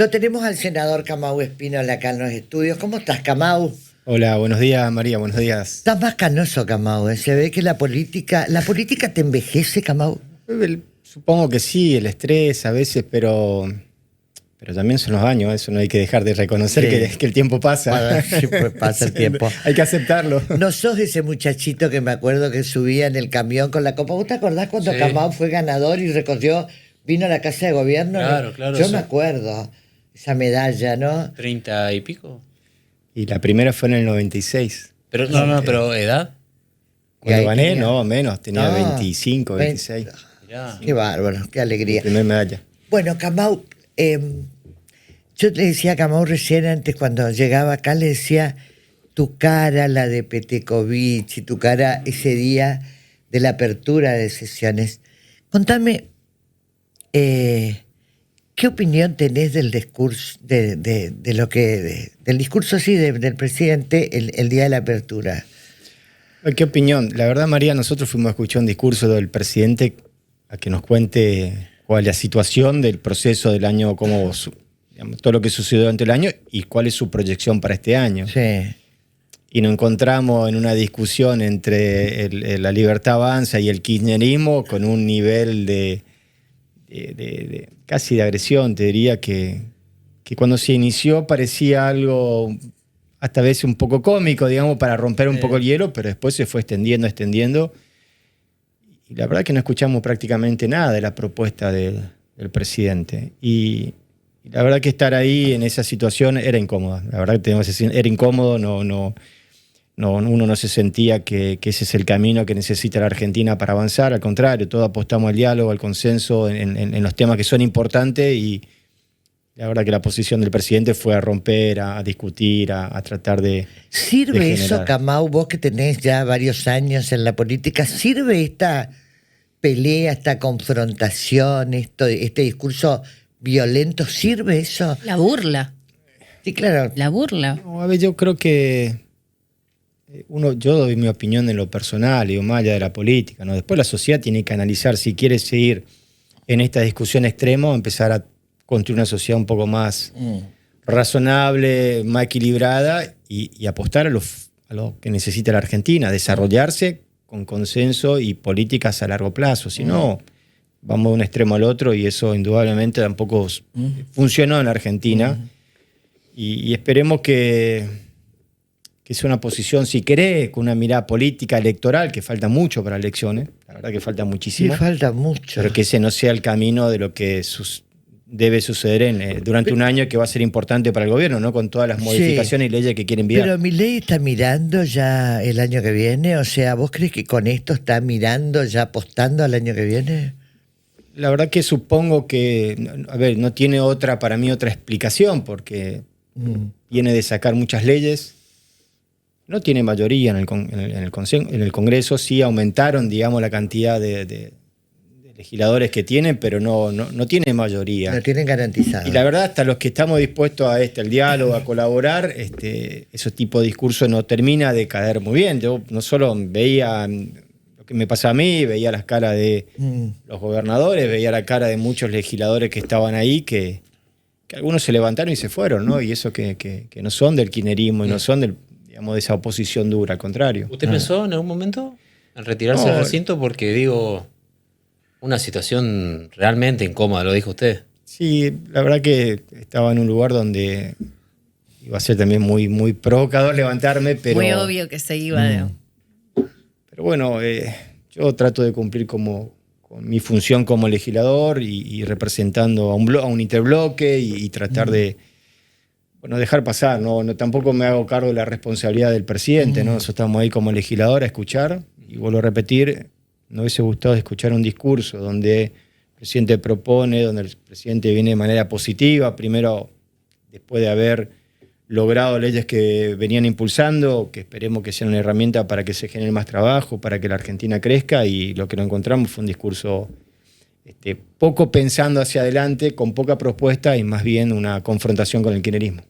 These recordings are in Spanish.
Lo tenemos al senador Kamau Espínola acá en los estudios. ¿Cómo estás, Kamau? Hola, buenos días, María, buenos días. Estás más canoso, Kamau. Se ve que la política te envejece, Kamau. Supongo que sí, el estrés a veces, pero también son los años, eso no hay que dejar de reconocer que el tiempo pasa. Bueno, sí, pues pasa el tiempo. Hay que aceptarlo. No sos ese muchachito que me acuerdo que subía en el camión con la copa. ¿Vos te acordás cuando Kamau fue ganador y vino a la Casa de Gobierno? Claro. Yo me acuerdo. Esa medalla, ¿no? 30 y pico. Y la primera fue en el 96. Pero pero ¿edad? Cuando gané, tenía... no, menos, tenía 25, 26. Mirá. Qué bárbaro, qué alegría. Primer medalla. Bueno, Kamau, yo le decía a Kamau recién antes, cuando llegaba acá, le decía tu cara, la de Petekovic, y tu cara ese día de la apertura de sesiones. Contame, ¿qué opinión tenés del discurso, del discurso del presidente el día de la apertura? ¿Qué opinión? La verdad, María, nosotros fuimos a escuchar un discurso del presidente a que nos cuente cuál es la situación del proceso del año, todo lo que sucedió durante el año y cuál es su proyección para este año. Sí. Y nos encontramos en una discusión entre la Libertad Avanza y el kirchnerismo con un nivel de casi de agresión, te diría que cuando se inició parecía algo hasta a veces un poco cómico, digamos, para romper un poco el hielo, pero después se fue extendiendo. Y la verdad que no escuchamos prácticamente nada de la propuesta del presidente. Y la verdad que estar ahí en esa situación era incómoda. La verdad que tenemos que decir, era incómodo, uno no se sentía que ese es el camino que necesita la Argentina para avanzar. Al contrario, todos apostamos al diálogo, al consenso en los temas que son importantes y la verdad que la posición del presidente fue a romper, a discutir, a tratar de ¿Sirve eso, Kamau, vos que tenés ya varios años en la política, sirve esta pelea, esta confrontación, este discurso violento, sirve eso? La burla. Sí, claro. La burla. No, a ver, yo creo que yo doy mi opinión en lo personal, digo, más allá de la política, ¿no? Después la sociedad tiene que analizar si quiere seguir en esta discusión extrema o empezar a construir una sociedad un poco más razonable, más equilibrada y apostar a lo que necesita la Argentina, desarrollarse con consenso y políticas a largo plazo. Si no, vamos de un extremo al otro y eso indudablemente tampoco funcionó en la Argentina. Y esperemos que sea una posición, si querés, con una mirada política electoral, que falta mucho para elecciones, la verdad que falta muchísimo. Sí, falta mucho. Pero que ese no sea el camino de lo que debe suceder durante un año que va a ser importante para el gobierno, ¿no? Con todas las modificaciones y leyes que quieren enviar. Pero Milei está mirando ya el año que viene, o sea, ¿vos crees que con esto está mirando, ya apostando al año que viene? La verdad que supongo que, a ver, no tiene para mí otra explicación, porque viene de sacar muchas leyes, no tiene mayoría en el Congreso, sí aumentaron, digamos, la cantidad de legisladores que tienen, pero no tienen mayoría. No tienen garantizado. Y la verdad, hasta los que estamos dispuestos al diálogo, a colaborar, ese tipo de discurso no termina de caer muy bien. Yo no solo veía lo que me pasa a mí, veía las caras de los gobernadores, veía la cara de muchos legisladores que estaban ahí, que algunos se levantaron y se fueron, ¿no? Y eso que no son del kirchnerismo y no son de esa oposición dura, al contrario. ¿Usted pensó en algún momento en retirarse del recinto? Porque digo, una situación realmente incómoda, lo dijo usted. Sí, la verdad que estaba en un lugar donde iba a ser también muy, muy provocador levantarme, pero... Muy obvio que se iba. Pero bueno, yo trato de cumplir con mi función como legislador y representando a un interbloque y tratar de dejar pasar. No, tampoco me hago cargo de la responsabilidad del presidente, ¿no? Nosotros estamos ahí como legislador a escuchar, y vuelvo a repetir, no hubiese gustado escuchar un discurso donde el presidente propone, donde el presidente viene de manera positiva, primero después de haber logrado leyes que venían impulsando, que esperemos que sean una herramienta para que se genere más trabajo, para que la Argentina crezca, y lo que nos encontramos fue un discurso poco pensando hacia adelante, con poca propuesta y más bien confrontación con el kirchnerismo.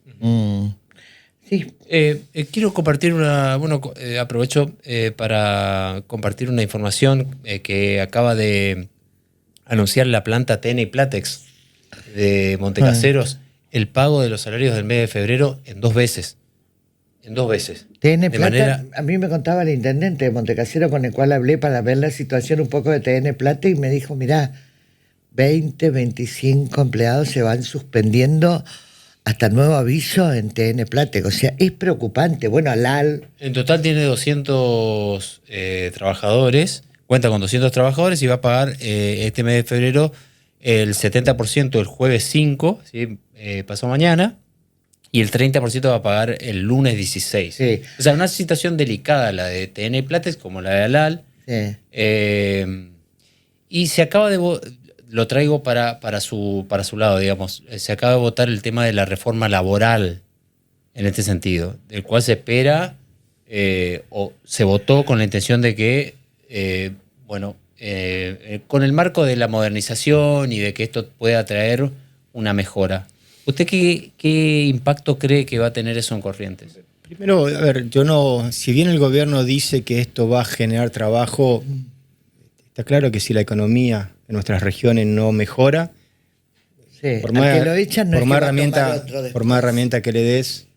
Sí. Quiero compartir aprovecho para compartir una información que acaba de anunciar la planta TN y Platex de Montecaseros, el pago de los salarios del mes de febrero en 2 veces. En 2 veces. TN De Plata, manera- a mí me contaba el intendente de Montecasero con el cual hablé para ver la situación un poco de TN Plata y me dijo, mirá, 20, 25 empleados se van suspendiendo hasta nuevo aviso en TN Plata. O sea, es preocupante. Bueno, Alal, En total tiene 200 trabajadores, cuenta con 200 trabajadores y va a pagar este mes de febrero el 70% el jueves 5, ¿sí? Pasado mañana, y el 30% va a pagar el lunes 16. Sí. O sea, una situación delicada la de TN Plates como la de Alal. sí. Y se acaba de lo traigo para su lado, digamos. Se acaba de votar el tema de la reforma laboral en este sentido, del cual se espera o se votó con la intención de que, con el marco de la modernización y de que esto pueda traer una mejora. ¿Usted qué impacto cree que va a tener eso en Corrientes? Primero, a ver, si bien el gobierno dice que esto va a generar trabajo, está claro que si la economía en nuestras regiones no mejora, Sí, por al más, que lo echan no por es más que va a tomar herramienta, otro después. por más herramienta que le des,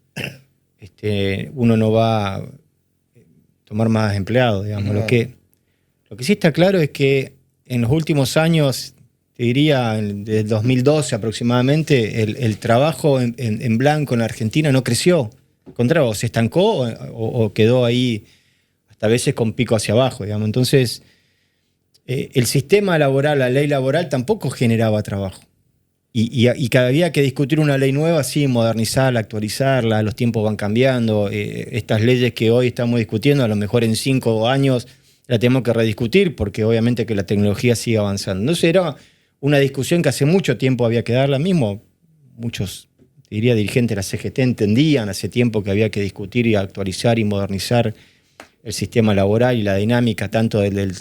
uno no va a tomar más empleados, digamos. No. Lo que sí está claro es que en los últimos años, te diría, desde el 2012 aproximadamente, el trabajo en blanco en la Argentina no creció. Al contrario, o se estancó o quedó ahí hasta a veces con pico hacia abajo, digamos. Entonces, el sistema laboral, la ley laboral tampoco generaba trabajo. Y cada día hay que discutir una ley nueva, sí, modernizarla, actualizarla, los tiempos van cambiando. Estas leyes que hoy estamos discutiendo, a lo mejor en 5 años la tenemos que rediscutir, porque obviamente que la tecnología sigue avanzando. Entonces era una discusión que hace mucho tiempo había que darla. Mismo muchos, diría, dirigentes de la CGT entendían hace tiempo que había que discutir y actualizar y modernizar el sistema laboral y la dinámica tanto del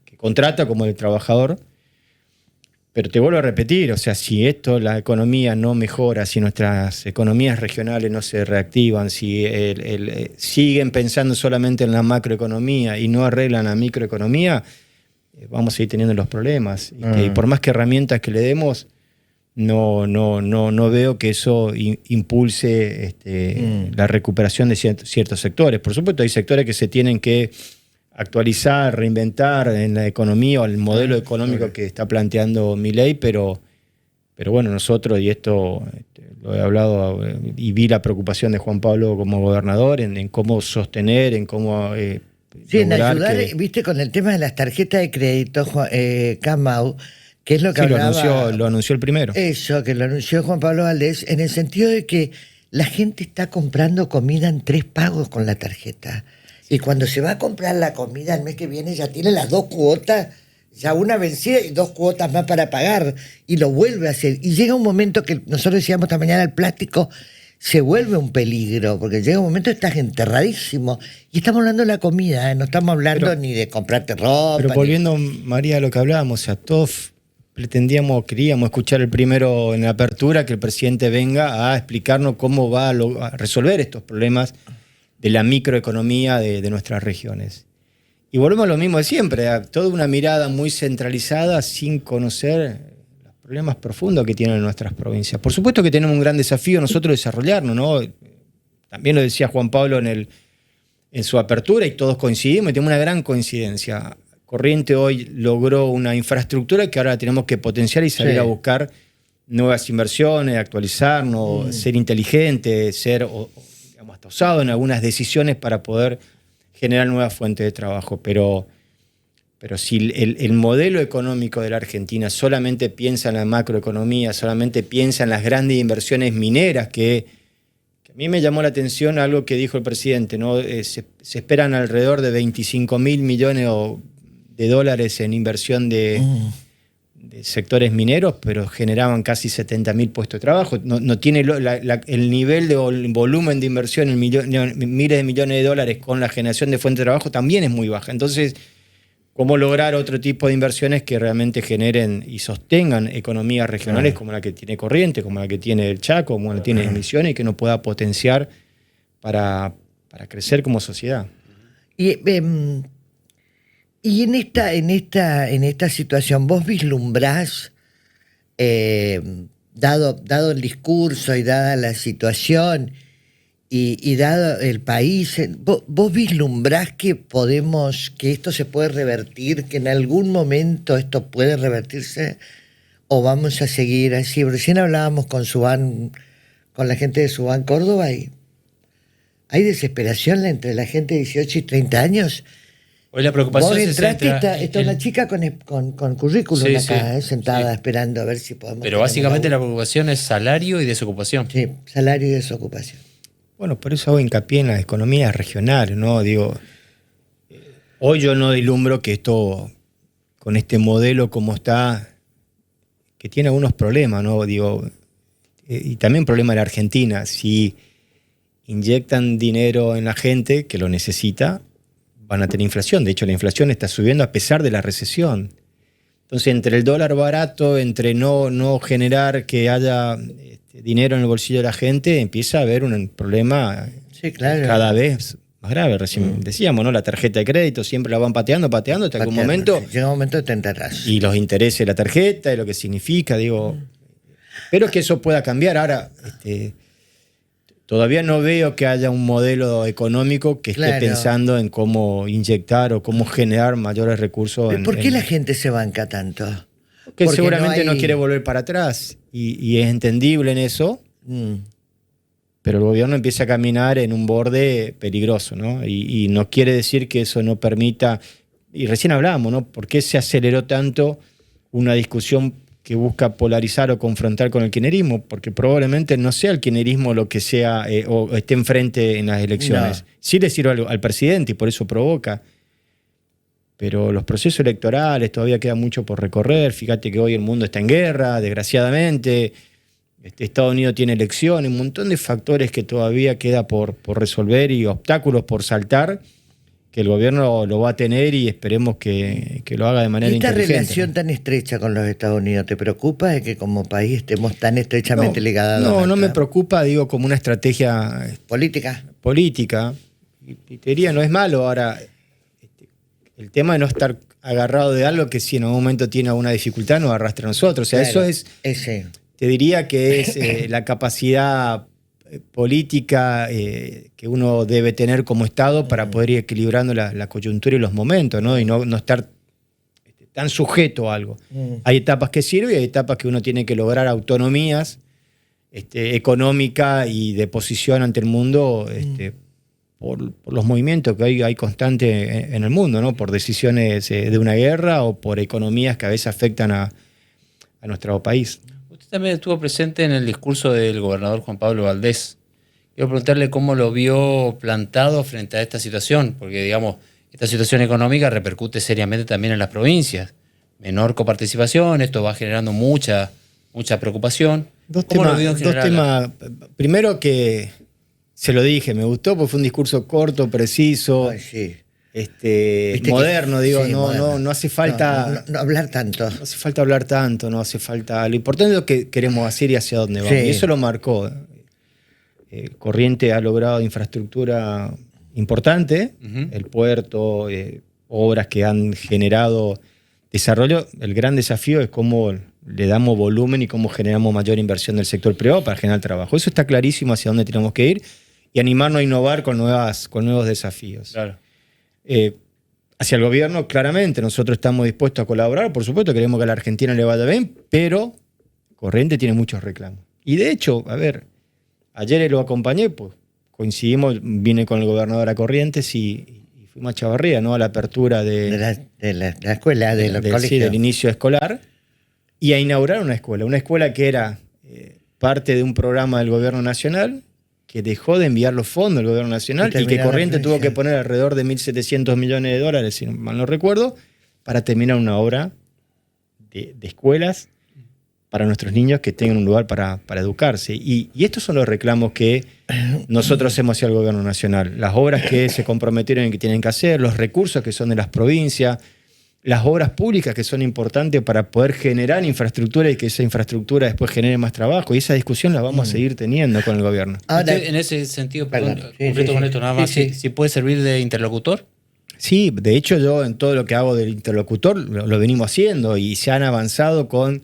que contrata como del trabajador. Pero te vuelvo a repetir, o sea, si la economía no mejora, si nuestras economías regionales no se reactivan, si siguen pensando solamente en la macroeconomía y no arreglan la microeconomía, vamos a seguir teniendo los problemas. Y por más que herramientas que le demos, no veo que eso impulse la recuperación de ciertos sectores. Por supuesto, hay sectores que se tienen que actualizar, reinventar en la economía o el modelo económico que está planteando Milei, pero bueno, nosotros, y esto lo he hablado y vi la preocupación de Juan Pablo como gobernador en cómo sostener, en cómo Sí, en lograr ayudar, que... viste, con el tema de las tarjetas de crédito, Camau, que es lo que Sí, hablaba... lo anunció el primero. Eso, que lo anunció Juan Pablo Valdés, en el sentido de que la gente está comprando comida en 3 pagos con la tarjeta. Y cuando se va a comprar la comida el mes que viene ya tiene las 2 cuotas, ya una vencida y 2 cuotas más para pagar, y lo vuelve a hacer. Y llega un momento que nosotros decíamos esta mañana, el plástico se vuelve un peligro, porque llega un momento que estás enterradísimo. Y estamos hablando de la comida, no estamos hablando ni de comprarte ropa. Pero volviendo, María, a lo que hablábamos, o sea, todos queríamos escuchar el primero en la apertura, que el presidente venga a explicarnos cómo va a resolver estos problemas de la microeconomía de nuestras regiones. Y volvemos a lo mismo de siempre, a toda una mirada muy centralizada sin conocer los problemas profundos que tienen nuestras provincias. Por supuesto que tenemos un gran desafío nosotros desarrollarnos, ¿no? También lo decía Juan Pablo en su apertura y todos coincidimos y tenemos una gran coincidencia. Corrientes hoy logró una infraestructura que ahora la tenemos que potenciar y salir a buscar nuevas inversiones, actualizarnos, ser inteligentes, ser hasta osado en algunas decisiones para poder generar nuevas fuentes de trabajo. Pero si el modelo económico de la Argentina solamente piensa en la macroeconomía, solamente piensa en las grandes inversiones mineras, que a mí me llamó la atención algo que dijo el presidente, ¿no? Se esperan alrededor de 25.000 millones de dólares en inversión de sectores mineros, pero generaban casi 70.000 puestos de trabajo. No tiene el nivel de volumen de inversión en miles de millones de dólares con la generación de fuentes de trabajo también es muy baja. Entonces, ¿cómo lograr otro tipo de inversiones que realmente generen y sostengan economías regionales como la que tiene Corrientes, como la que tiene el Chaco, como la que tiene Misiones, y que nos pueda potenciar para crecer como sociedad? Y en esta situación, ¿vos vislumbrás dado el discurso y dada la situación y dado el país, ¿vos vislumbrás que esto se puede revertir, que en algún momento esto puede revertirse o vamos a seguir así? Recién hablábamos con la gente de Subán Córdoba y hay desesperación entre la gente de 18 y 30 años. Hoy la preocupación Vos se entraste, centra está una chica con currículum Sí, acá, sí, sentada sí. esperando a ver si podemos... Pero tener básicamente un la laburo. preocupación es salario y desocupación. Sí, salario y desocupación. Bueno, por eso hago hincapié en las economías regionales, ¿no? Digo, hoy yo no vislumbro que esto, con este modelo como está, que tiene algunos problemas, ¿no? Digo, y también problema en la Argentina. Si inyectan dinero en la gente que lo necesita, van a tener inflación. De hecho, la inflación está subiendo a pesar de la recesión. Entonces, entre el dólar barato, entre no generar que haya dinero en el bolsillo de la gente, empieza a haber un problema Sí, claro. cada vez más grave. Recién decíamos, ¿no? La tarjeta de crédito siempre la van pateando hasta algún momento. Sí, llega un momento de tentarás. Y los intereses de la tarjeta y lo que significa, digo. Espero que eso pueda cambiar. Ahora, todavía no veo que haya un modelo económico que esté pensando en cómo inyectar o cómo generar mayores recursos. ¿Por qué la gente se banca tanto? Que Porque seguramente no quiere volver para atrás. Y es entendible en eso. Pero el gobierno empieza a caminar en un borde peligroso, ¿no? Y no quiere decir que eso no permita. Y recién hablábamos, ¿no? ¿Por qué se aceleró tanto una discusión que busca polarizar o confrontar con el kirchnerismo? Porque probablemente no sea el kirchnerismo lo que sea o esté enfrente en las elecciones. No. Sí le sirve al presidente y por eso provoca. Pero los procesos electorales todavía queda mucho por recorrer. Fíjate que hoy el mundo está en guerra, desgraciadamente. Estados Unidos tiene elecciones, un montón de factores que todavía queda por resolver y obstáculos por saltar, que el gobierno lo va a tener y esperemos que lo haga de manera ¿Y esta inteligente. relación tan estrecha con los Estados Unidos te preocupa de que como país estemos tan estrechamente ligados? No me preocupa, digo, como una estrategia política. Y te diría, no es malo. Ahora, el tema de no estar agarrado de algo que si en algún momento tiene alguna dificultad nos arrastra a nosotros. O sea, Claro, eso es... Te diría que es la capacidad política que uno debe tener como Estado para poder ir equilibrando la coyuntura y los momentos, ¿no? Y no estar tan sujeto a algo. Hay etapas que sirven y hay etapas que uno tiene que lograr autonomías económica y de posición ante el mundo por los movimientos que hay constante en el mundo, ¿no? Por decisiones de una guerra o por economías que a veces afectan a nuestro país. Usted también estuvo presente en el discurso del gobernador Juan Pablo Valdés. Quiero preguntarle cómo lo vio plantado frente a esta situación, porque, digamos, esta situación económica repercute seriamente también en las provincias. Menor coparticipación, esto va generando mucha preocupación. Dos temas. Primero que se lo dije, me gustó porque fue un discurso corto, preciso. Ay, sí. Moderno, digo, sí, no, moderno. no hace falta no hablar tanto. No hace falta hablar tanto, no hace falta. Lo importante es lo que queremos hacer y hacia dónde vamos. Sí. Y eso lo marcó. Corriente ha logrado infraestructura importante, el puerto, obras que han generado desarrollo. El gran desafío es cómo le damos volumen y cómo generamos mayor inversión del sector privado para generar trabajo. Eso está clarísimo hacia dónde tenemos que ir y animarnos a innovar con nuevos desafíos. Claro. Hacia el gobierno, claramente, nosotros estamos dispuestos a colaborar, por supuesto, queremos que a la Argentina le vaya bien, pero Corriente tiene muchos reclamos. Y de hecho, ayer lo acompañé, pues coincidimos, vine con el gobernador a Corrientes y fuimos a Chavarría, ¿no? A la apertura de la escuela, de los colegios. Sí, del inicio escolar, y a inaugurar una escuela que era parte de un programa del gobierno nacional, que dejó de enviar los fondos del gobierno nacional y que Corriente tuvo que poner alrededor de $1.700 millones, si mal no recuerdo, para terminar una obra de escuelas para nuestros niños que tengan un lugar para educarse. Y estos son los reclamos que nosotros hacemos hacia el gobierno nacional. Las obras que se comprometieron en que tienen que hacer, los recursos que son de las provincias, las obras públicas que son importantes para poder generar infraestructura y que esa infraestructura después genere más trabajo. Y esa discusión la vamos a seguir teniendo con el gobierno. Ahora, en ese sentido, completo con esto nada más, ¿sí puede servir de interlocutor? Sí, de hecho yo en todo lo que hago del interlocutor lo venimos haciendo y se han avanzado con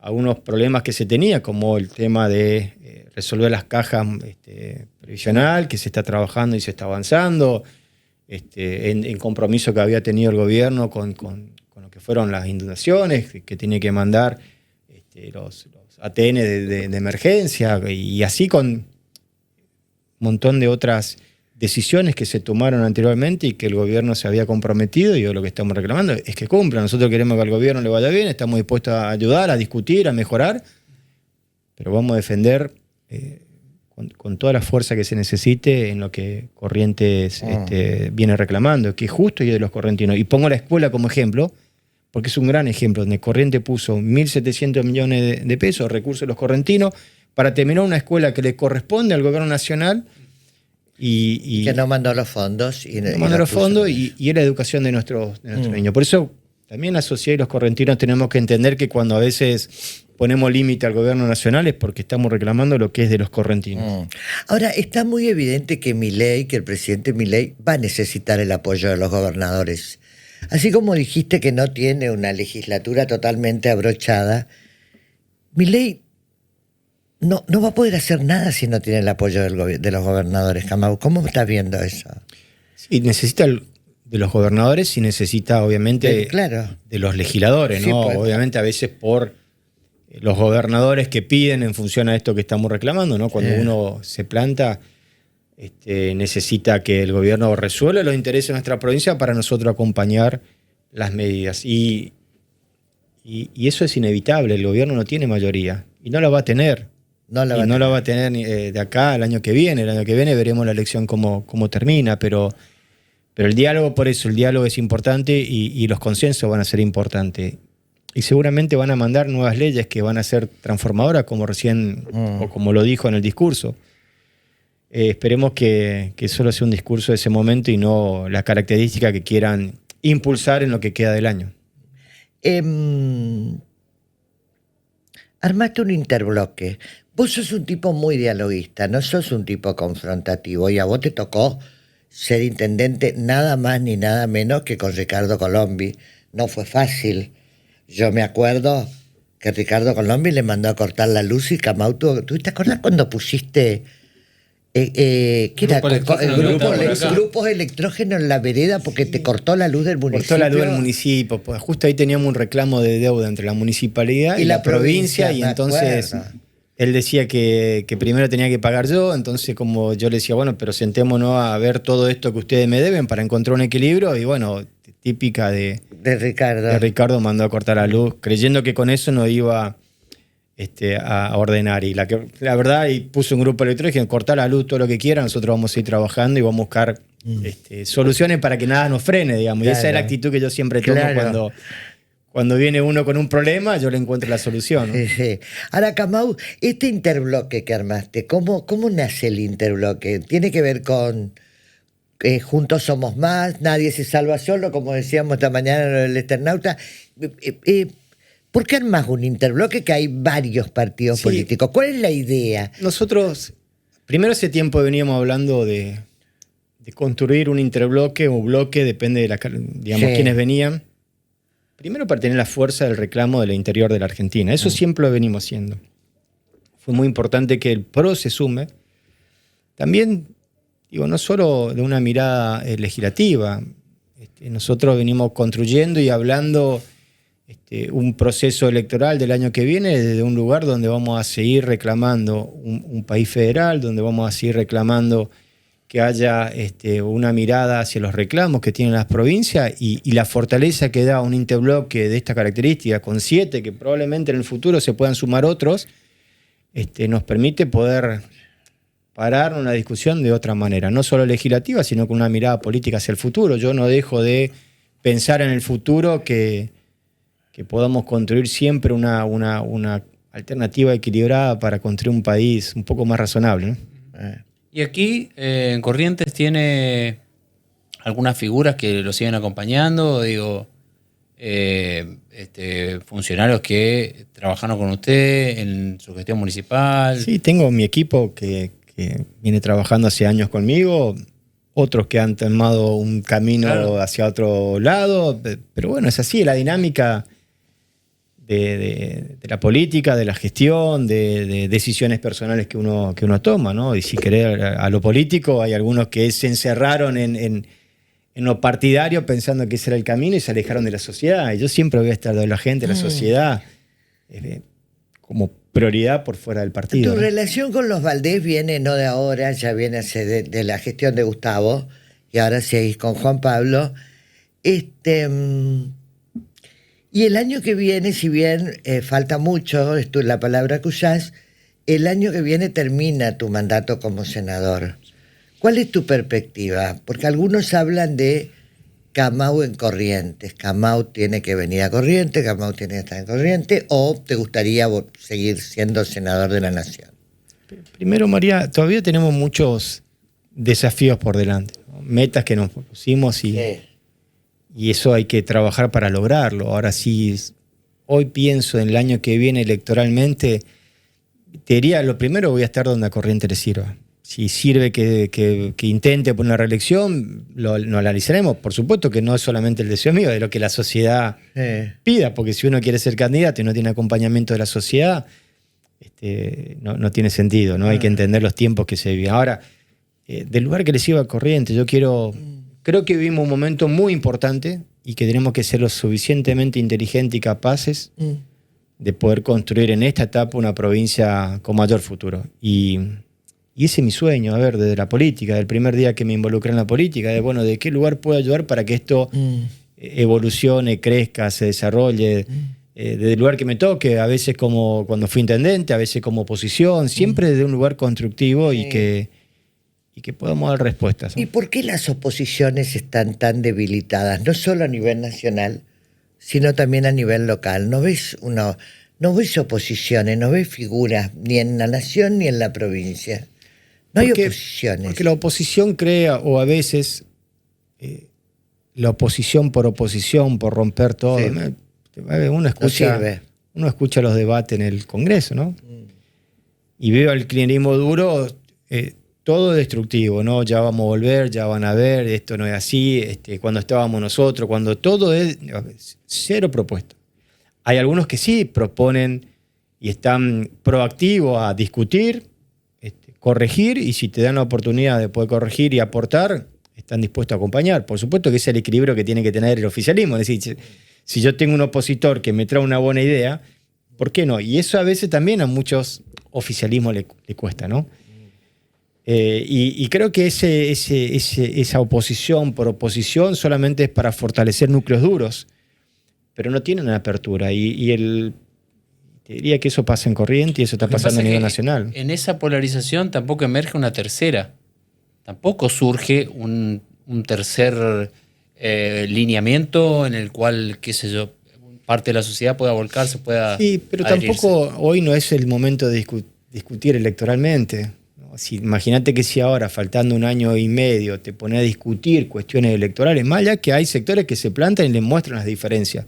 algunos problemas que se tenía, como el tema de resolver las cajas previsional, que se está trabajando y se está avanzando, en compromiso que había tenido el gobierno con lo que fueron las inundaciones, que tiene que mandar los ATN de emergencia, y así con un montón de otras decisiones que se tomaron anteriormente y que el gobierno se había comprometido, y lo que estamos reclamando es que cumpla. Nosotros queremos que al gobierno le vaya bien, estamos dispuestos a ayudar, a discutir, a mejorar, pero vamos a defender con toda la fuerza que se necesite en lo que Corrientes viene reclamando, que es justo y de los correntinos. Y pongo la escuela como ejemplo, porque es un gran ejemplo, donde Corrientes puso 1.700 millones de pesos, recursos de los correntinos, para terminar una escuela que le corresponde al gobierno nacional, y que no mandó los fondos. Y es la educación de nuestros niños. Por eso también la sociedad y los correntinos tenemos que entender que cuando a veces ponemos límite al gobierno nacional es porque estamos reclamando lo que es de los correntinos. Ahora, está muy evidente que el presidente Milei va a necesitar el apoyo de los gobernadores. Así como dijiste que no tiene una legislatura totalmente abrochada, Milei no va a poder hacer nada si no tiene el apoyo de los gobernadores, Kamau. ¿Cómo estás viendo eso? Sí, necesita de los gobernadores y necesita, obviamente, de los legisladores, ¿no? Sí, pues, obviamente, a veces por los gobernadores que piden en función a esto que estamos reclamando, ¿no? Cuando uno se planta, necesita que el gobierno resuelva los intereses de nuestra provincia para nosotros acompañar las medidas. Y eso es inevitable. El gobierno no tiene mayoría y no la va a tener. No la va a tener de acá al año que viene. El año que viene veremos la elección cómo termina, pero el diálogo, por eso, el diálogo es importante y los consensos van a ser importantes. Y seguramente van a mandar nuevas leyes que van a ser transformadoras, como recién, o como lo dijo en el discurso. Esperemos que solo sea un discurso de ese momento y no la característica que quieran impulsar en lo que queda del año. Armaste un interbloque. Vos sos un tipo muy dialoguista, no sos un tipo confrontativo, y a vos te tocó ser intendente nada más ni nada menos que con Ricardo Colombi. No fue fácil. Yo me acuerdo que Ricardo Colombi le mandó a cortar la luz y Kamau, ¿tú te acordás cuando pusiste ¿qué era? Grupos electrógenos en la vereda porque te cortó la luz del municipio? Cortó la luz del municipio. Pues justo ahí teníamos un reclamo de deuda entre la municipalidad y la provincia, y entonces él decía que primero tenía que pagar yo. Entonces, como yo le decía, bueno, pero sentémonos a ver todo esto que ustedes me deben para encontrar un equilibrio, y bueno, típica de Ricardo. Ricardo mandó a cortar la luz, creyendo que con eso no iba a ordenar. Y la verdad, y puso un grupo electrónico y dijeron, cortar la luz todo lo que quiera, nosotros vamos a ir trabajando y vamos a buscar soluciones para que nada nos frene, digamos. Claro. Y esa es la actitud que yo siempre tomo cuando viene uno con un problema, yo le encuentro la solución, ¿no? Sí. Ahora, Kamau, este interbloque que armaste, ¿cómo nace el interbloque? ¿Tiene que ver con Juntos Somos Más, nadie se salva solo, como decíamos esta mañana en el Eternauta? ¿Por qué armas un interbloque que hay varios partidos políticos? ¿Cuál es la idea? Nosotros, primero hace tiempo veníamos hablando de construir un interbloque o bloque, depende de quiénes venían. Primero para tener la fuerza del reclamo del interior de la Argentina. Eso siempre lo venimos haciendo. Fue muy importante que el PRO se sume. También, no solo de una mirada legislativa. Nosotros venimos construyendo y hablando un proceso electoral del año que viene desde un lugar donde vamos a seguir reclamando un país federal, donde vamos a seguir reclamando que haya una mirada hacia los reclamos que tienen las provincias y la fortaleza que da un interbloque de esta característica, con 7, que probablemente en el futuro se puedan sumar otros, nos permite poder parar una discusión de otra manera, no solo legislativa, sino con una mirada política hacia el futuro. Yo no dejo de pensar en el futuro que podamos construir siempre una alternativa equilibrada para construir un país un poco más razonable, ¿no? Y aquí en Corrientes tiene algunas figuras que lo siguen acompañando, funcionarios que trabajaron con usted en su gestión municipal. Sí, tengo mi equipo que viene trabajando hace años conmigo, otros que han tomado un camino hacia otro lado, pero bueno, es así, la dinámica de la política, de la gestión, de decisiones personales que uno toma, ¿no? Y si querés a lo político, hay algunos que se encerraron en lo partidario pensando que ese era el camino y se alejaron de la sociedad. Y yo siempre voy a estar de la gente, de la sociedad, como prioridad por fuera del partido. Tu ¿no? relación con los Valdés viene no de ahora, ya viene de la gestión de Gustavo, y ahora seguís con Juan Pablo. Y el año que viene, si bien falta mucho, es la palabra que usás, el año que viene termina tu mandato como senador. ¿Cuál es tu perspectiva? Porque algunos hablan de Camau en Corrientes. Camau tiene que venir a Corrientes, Camau tiene que estar en Corrientes, o te gustaría seguir siendo senador de la Nación. Primero, María, todavía tenemos muchos desafíos por delante, ¿no? Metas que nos pusimos y eso hay que trabajar para lograrlo. Ahora sí, hoy pienso en el año que viene electoralmente, te diría, lo primero voy a estar donde a Corrientes le sirva. Si sirve que intente por una reelección, lo analizaremos. Por supuesto que no es solamente el deseo mío, es lo que la sociedad pida, porque si uno quiere ser candidato y no tiene acompañamiento de la sociedad, no tiene sentido, ¿no? Hay que entender los tiempos que se viven. Ahora, del lugar que le sirva a Corrientes, creo que vivimos un momento muy importante y que tenemos que ser lo suficientemente inteligentes y capaces de poder construir en esta etapa una provincia con mayor futuro. Y ese es mi sueño, desde la política, del primer día que me involucré en la política, de qué lugar puedo ayudar para que esto evolucione, crezca, se desarrolle, desde el lugar que me toque, a veces como cuando fui intendente, a veces como oposición, siempre desde un lugar constructivo y que podamos dar respuestas, ¿no? ¿Y por qué las oposiciones están tan debilitadas? No solo a nivel nacional, sino también a nivel local. No ves oposiciones, no ves figuras ni en la nación ni en la provincia. No hay oposiciones. Porque la oposición crea, o a veces la oposición, por romper todo. Sí. Uno escucha los debates en el Congreso, ¿no? Y veo al kirchnerismo duro, todo destructivo, ¿no? Ya vamos a volver, ya van a ver, esto no es así, cuando estábamos nosotros, cuando todo es cero propuesta. Hay algunos que sí proponen y están proactivos a discutir, corregir, y si te dan la oportunidad de poder corregir y aportar, están dispuestos a acompañar. Por supuesto que es el equilibrio que tiene que tener el oficialismo. Es decir, si yo tengo un opositor que me trae una buena idea, ¿por qué no? Y eso a veces también a muchos oficialismos le cuesta, ¿no? Y creo que esa oposición por oposición solamente es para fortalecer núcleos duros, pero no tienen una apertura. Te diría que eso pasa en Corrientes y eso está pasando a nivel nacional. En esa polarización tampoco emerge una tercera. Tampoco surge un tercer lineamiento en el cual, qué sé yo, parte de la sociedad pueda volcarse, pueda Sí, pero adherirse. tampoco hoy no es el momento de discutir electoralmente. Imagínate que si ahora, faltando un año y medio, te pones a discutir cuestiones electorales, más allá que hay sectores que se plantan y les muestran las diferencias.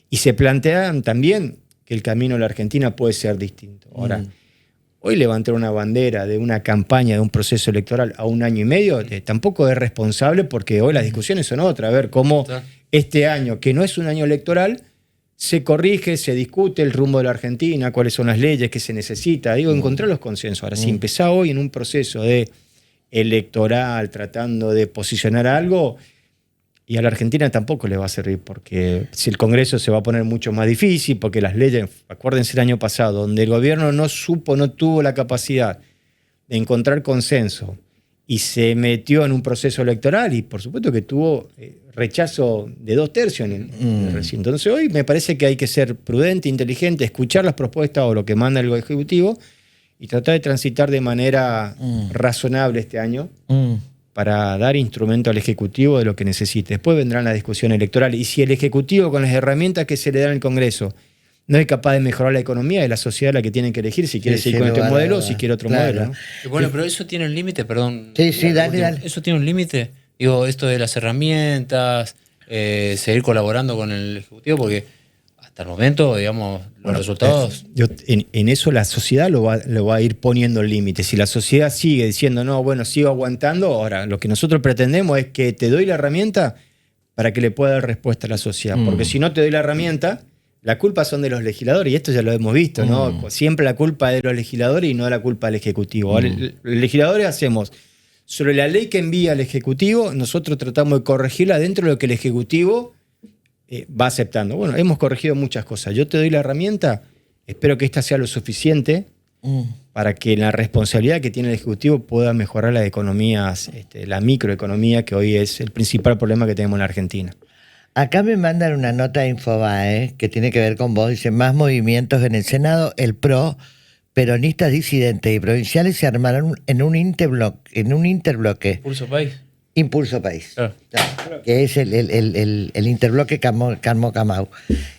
Y se plantean también que el camino de la Argentina puede ser distinto. Ahora, hoy levantar una bandera de una campaña, de un proceso electoral a un año y medio, tampoco es responsable, porque hoy las discusiones son otras. A ver cómo este año, que no es un año electoral, se corrige, se discute el rumbo de la Argentina, cuáles son las leyes que se necesita. Encontrar los consensos. Ahora, si empezás hoy en un proceso electoral, tratando de posicionar algo, y a la Argentina tampoco le va a servir, porque si el Congreso se va a poner mucho más difícil, porque las leyes, acuérdense el año pasado, donde el gobierno no tuvo la capacidad de encontrar consenso y se metió en un proceso electoral, y por supuesto que tuvo rechazo de 2/3 en el recinto. Entonces hoy me parece que hay que ser prudente, inteligente, escuchar las propuestas o lo que manda el Ejecutivo y tratar de transitar de manera razonable este año para dar instrumento al Ejecutivo de lo que necesite. Después vendrán las discusiones electorales. Y si el Ejecutivo, con las herramientas que se le dan al Congreso, no es capaz de mejorar la economía, es la sociedad la que tiene que elegir si quiere seguir con este modelo o si quiere otro modelo, ¿no? Bueno, pero eso tiene un límite, perdón. Sí, dale. ¿Eso tiene un límite? Digo, esto de las herramientas, seguir colaborando con el Ejecutivo, porque hasta el momento, digamos, los resultados... En eso la sociedad lo va a ir poniendo límites. Si la sociedad sigue diciendo, no, bueno, sigo aguantando, ahora lo que nosotros pretendemos es que te doy la herramienta para que le pueda dar respuesta a la sociedad. Porque si no te doy la herramienta la culpa son de los legisladores, y esto ya lo hemos visto, ¿no? Siempre la culpa es de los legisladores y no la culpa del Ejecutivo. Ahora, los legisladores hacemos, sobre la ley que envía el Ejecutivo, nosotros tratamos de corregirla dentro de lo que el Ejecutivo va aceptando. Bueno, hemos corregido muchas cosas. Yo te doy la herramienta, espero que esta sea lo suficiente para que la responsabilidad que tiene el Ejecutivo pueda mejorar las economías, la microeconomía, que hoy es el principal problema que tenemos en la Argentina. Acá me mandan una nota de Infobae que tiene que ver con vos. Dice, más movimientos en el Senado. El PRO, peronistas disidentes y provinciales se armaron en un interbloque. Impulso País. Impulso País. Claro. Que es el interbloque Camau.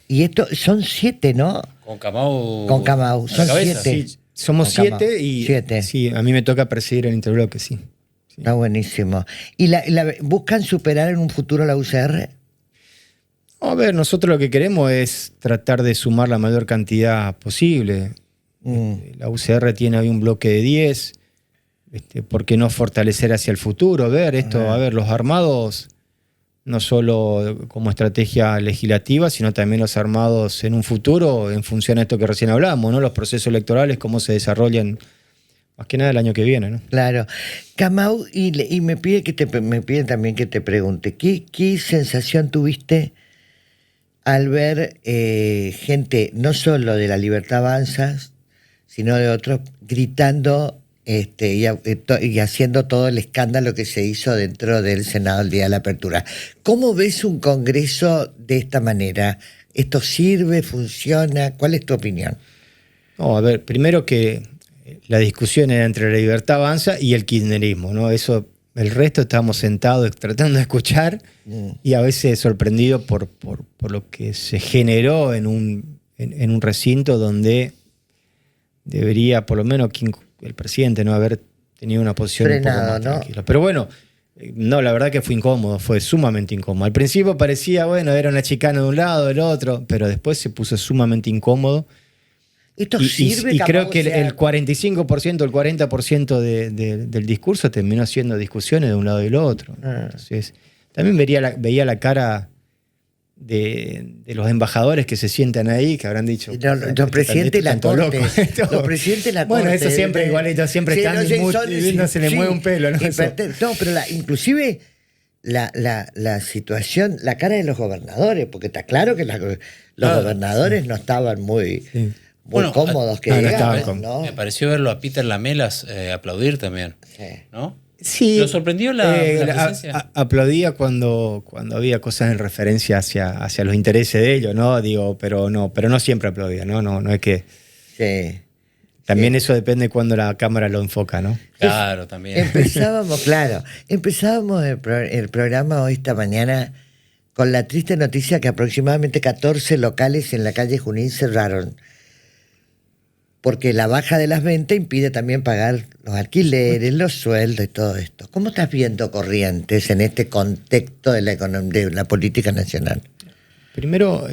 Y esto son 7, ¿no? Con Camau. Con Camau. Son 7. Sí, somos Con Camau. 7 y 7. Sí, a mí me toca presidir el interbloque, sí. Está buenísimo. ¿Y buscan superar en un futuro la UCR? A ver, nosotros lo que queremos es tratar de sumar la mayor cantidad posible. La UCR tiene hoy un bloque de 10. ¿Por qué no fortalecer hacia el futuro? Ver esto, a ver, los armados, no solo como estrategia legislativa, sino también los armados en un futuro, en función a esto que recién hablamos, ¿no? Los procesos electorales, cómo se desarrollan, más que nada el año que viene, ¿no? Claro. Camau, y me piden también que te pregunte, ¿qué sensación tuviste al ver gente, no solo de La Libertad Avanza, sino de otros, gritando y haciendo todo el escándalo que se hizo dentro del Senado el día de la apertura? ¿Cómo ves un Congreso de esta manera? ¿Esto sirve, funciona? ¿Cuál es tu opinión? No, a ver, primero que la discusión era entre La Libertad Avanza y el kirchnerismo, ¿no? Eso, el resto estábamos sentados tratando de escuchar y a veces sorprendidos por lo que se generó en un recinto donde debería, por lo menos, el presidente no haber tenido una posición frenado, un poco más ¿no? tranquila. Pero bueno, no, la verdad que fue incómodo, fue sumamente incómodo. Al principio parecía, bueno, era una chicana de un lado, del otro, pero después se puso sumamente incómodo. ¿Esto sirve? Y creo que el 45%, el 40% del discurso terminó siendo discusiones de un lado y del otro. Entonces, también veía la cara de los embajadores que se sientan ahí, que habrán dicho... Los presidentes de la Corte. Los presidentes de la Corte. Bueno, eso siempre igualito, siempre sí, están no se le mueve un pelo, ¿no? No, pero inclusive la situación, la cara de los gobernadores, porque está claro que los gobernadores no estaban muy cómodos, que digamos, ¿no? Me pareció verlo a Peter Lamelas aplaudir también, ¿no? Sí. ¿Lo sorprendió la presencia? Aplaudía cuando había cosas en referencia hacia los intereses de ellos, ¿no? Digo, pero no siempre aplaudía, ¿no? No es que... Sí. También eso depende cuando la cámara lo enfoca, ¿no? Claro, también. Empezábamos el programa hoy esta mañana con la triste noticia que aproximadamente 14 locales en la calle Junín cerraron, porque la baja de las ventas impide también pagar los alquileres, los sueldos y todo esto. ¿Cómo estás viendo Corrientes en este contexto de la política nacional? Primero,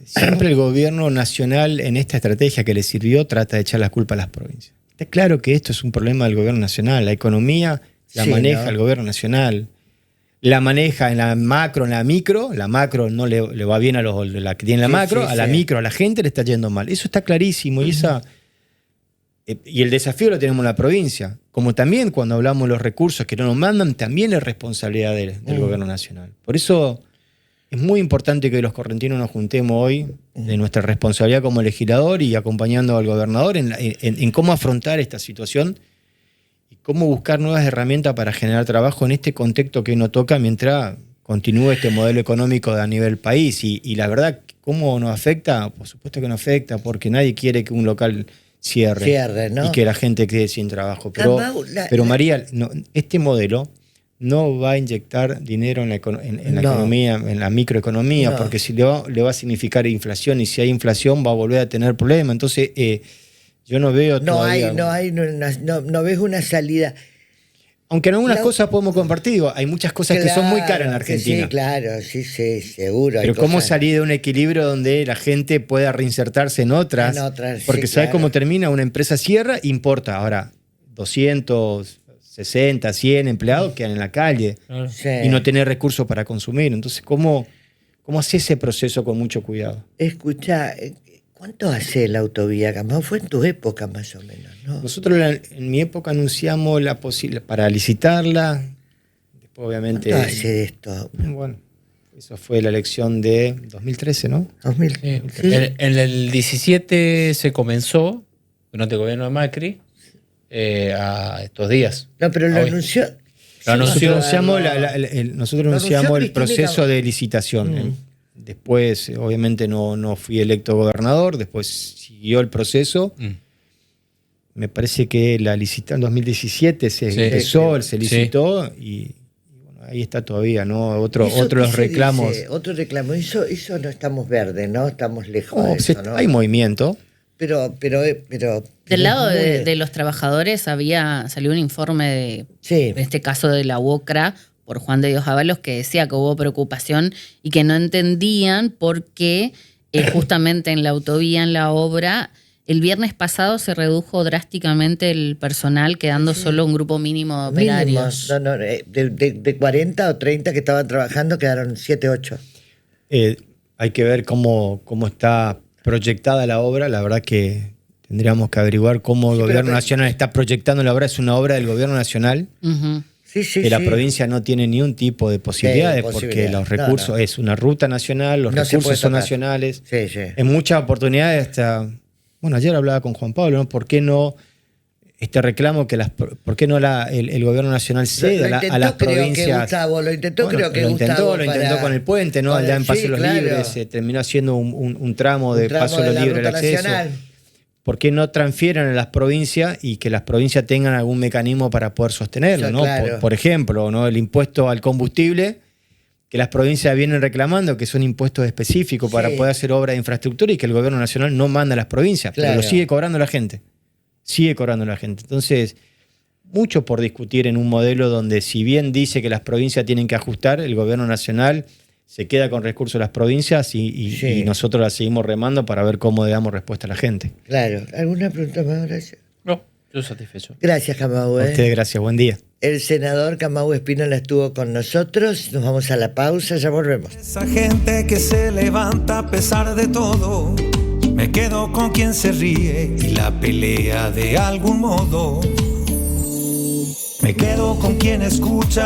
siempre el gobierno nacional en esta estrategia que le sirvió trata de echar la culpa a las provincias. Está claro que esto es un problema del gobierno nacional. La economía la maneja el gobierno nacional. La maneja en la macro, en la micro. La macro no le va bien a la que tiene la macro. A la micro, a la gente le está yendo mal. Eso está clarísimo. Y el desafío lo tenemos en la provincia. Como también cuando hablamos de los recursos que no nos mandan, también es responsabilidad del gobierno nacional. Por eso es muy importante que los correntinos nos juntemos hoy de nuestra responsabilidad como legislador y acompañando al gobernador en cómo afrontar esta situación y cómo buscar nuevas herramientas para generar trabajo en este contexto que nos toca mientras continúe este modelo económico a nivel país. Y la verdad, ¿cómo nos afecta? Por supuesto que nos afecta, porque nadie quiere que un local cierre, ¿no? Y que la gente quede sin trabajo. Pero María, este modelo no va a inyectar dinero en la economía, en la microeconomía, porque si le va a significar inflación, y si hay inflación va a volver a tener problemas. Entonces, yo no veo todavía... No ves una salida. Aunque en algunas cosas podemos compartir, hay muchas cosas que son muy caras en Argentina. Sí, claro, sí, seguro. Pero cómo salir de un equilibrio donde la gente pueda reinsertarse en otras. Porque ¿sabes cómo termina? Una empresa cierra, importa. Ahora, 260, 100 empleados quedan en la calle y no tener recursos para consumir. Entonces, ¿cómo cómo hace ese proceso con mucho cuidado. Escucha, ¿cuánto hace la autovía Camao? Fue en tu época más o menos, ¿no? Nosotros en mi época anunciamos la posibilidad para licitarla. Después, obviamente. ¿Cuánto hace de esto? Bueno, eso fue la elección de 2013, ¿no? 2000. Sí. Sí. En el 17 se comenzó, durante el gobierno de Macri, a estos días. No, pero lo Hoy. anunció. Lo anunció. Nosotros Lo anunciamos anunció el Cristina proceso Cabo. de licitación. Después, obviamente, no fui electo gobernador, después siguió el proceso. Me parece que la licitación en 2017 se Sí. empezó, Sí. se licitó y bueno, ahí está todavía, ¿no? ¿Eso Otro de qué los se reclamos. dice? Otro reclamo. Eso no estamos verdes, ¿no? Estamos lejos No, de eso, ¿no? hay movimiento. Pero Del lado es muy- de los trabajadores salió un informe Sí. en este caso de la UOCRA, por Juan de Dios Ábalos, que decía que hubo preocupación y que no entendían por qué justamente en la autovía, en la obra, el viernes pasado se redujo drásticamente el personal, quedando solo un grupo mínimo de operarios. mínimos. No, de 40 o 30 que estaban trabajando quedaron 7, 8. Hay que ver cómo está proyectada la obra. La verdad que tendríamos que averiguar cómo el Sí, gobierno pero- nacional está proyectando la obra. Es una obra del gobierno nacional. Ujú. Sí, Que la provincia no tiene ni un tipo de posibilidades porque posibilidad. los recursos No. es una ruta nacional, los No se puede recursos son tocar. nacionales. Sí, sí. En muchas oportunidades bueno, ayer hablaba con Juan Pablo, ¿no? ¿Por qué no este reclamo que por qué no el gobierno nacional cede Lo a las intentó, creo que provincias? Gustavo, lo intentó, Bueno, creo que lo intentó, Gustavo lo intentó para- con el puente, ¿no? con Allá el- en Paso sí, de los claro. Libres se terminó haciendo un tramo de Un tramo Paso de de los la Libres el ruta acceso. nacional. ¿Por qué no transfieren a las provincias y que las provincias tengan algún mecanismo para poder sostenerlo? Eso, ¿no? claro. Por ejemplo, ¿no? El impuesto al combustible, que las provincias vienen reclamando, que son impuestos específicos para Sí. poder hacer obra de infraestructura y que el gobierno nacional no manda a las provincias, pero Claro. lo sigue cobrando la gente. Sigue cobrando la gente. Entonces, mucho por discutir en un modelo donde, si bien dice que las provincias tienen que ajustar, el gobierno nacional se queda con recursos de las provincias Sí. y nosotros la seguimos remando para ver cómo le damos respuesta a la gente. Claro. ¿Alguna pregunta más, Horacio? No, yo satisfecho. Gracias, Camau. A ustedes, gracias. Buen día. El senador Camau Espínola estuvo con nosotros. Nos vamos a la pausa, ya volvemos. Esa gente que se levanta a pesar de todo, me quedo con quien se ríe y la pelea de algún modo. Me quedo con quien escucha